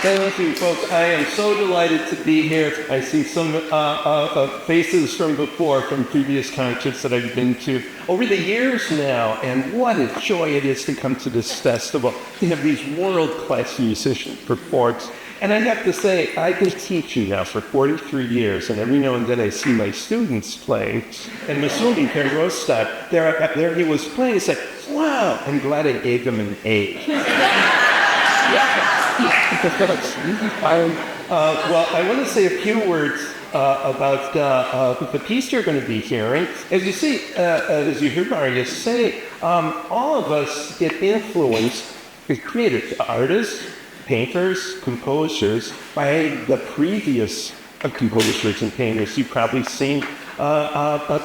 Thank you, folks. I am so delighted to be here. I see some faces from before, from previous concerts that I've been to over the years now, and what a joy it is to come to this festival. We have these world-class musicians perform. And I have to say, I've been teaching now for 43 years, and every now and then I see my students playing. And my student, Ken Rostad, there he was playing. He's like, wow, I'm glad I gave him an A. Well, I want to say a few words about the piece you're going to be hearing. As you see, as you hear Maria say, all of us get influenced as creators, artists, painters, composers, by the previous composers and painters. You've probably seen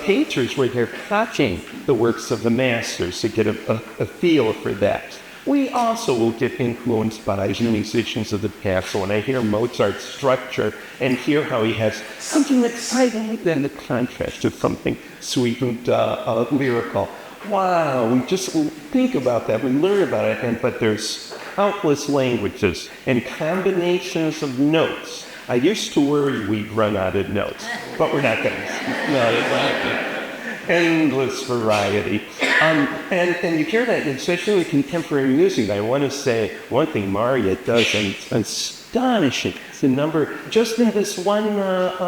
painters where they're copying the works of the masters to get a feel for that. We also will get influenced by musicians of the past. So when I hear Mozart's structure and hear how he has something exciting, then the contrast of something sweet and lyrical. Wow, we just think about that, we learn about it, but there's countless languages and combinations of notes. I used to worry we'd run out of notes, but we're not going to. No, it's not. Endless variety. And you hear that, especially with contemporary music. I want to say one thing Maria does, and it's astonishing. It's the number, just in this one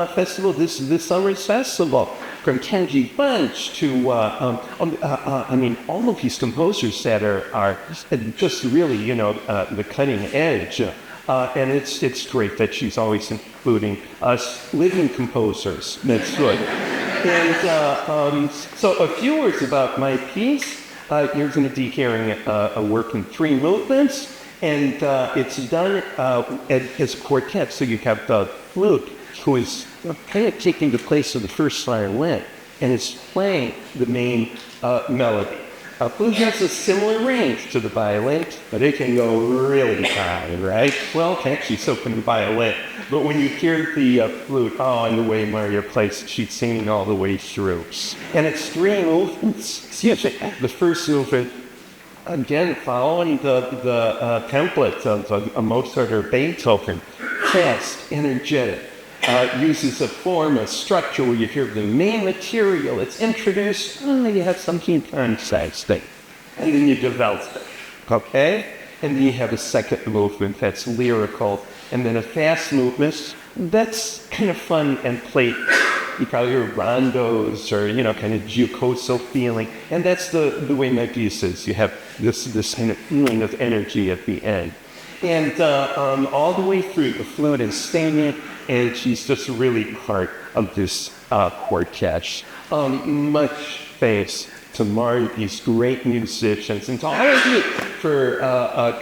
festival, this summer's festival, from Kenji Bunch to, I mean, all of these composers that are just really, the cutting edge. And it's great that she's always including us living composers. That's good. And so a few words about my piece. You're going to be hearing a work in 3 movements, and it's done as quartet. So you have the flute, who is kind of taking the place of the first violin, and is playing the main melody. Flute has a similar range to the violin, but it can go really high, right? Well, actually, so can the violin. But when you hear the flute, and the way Maria plays, she's singing all the way through. And it's 3 movements. The first movement, again, following the template of a Mozart or Beethoven, fast, energetic. Uses a form, a structure where you hear the main material, it's introduced, you have something concepts thing, and then you develop it, okay? And then you have a second movement that's lyrical, and then a fast movement that's kind of fun and played. You probably hear rondos or, kind of jocoso feeling, and that's the way my piece is. You have this kind of feeling of energy at the end. And all the way through, the flute is singing, and she's just really part of this quartet. Much thanks to Mari, these great musicians, and to all of you for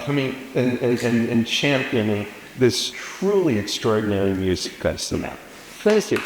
coming and championing this truly extraordinary music festival. Thank you.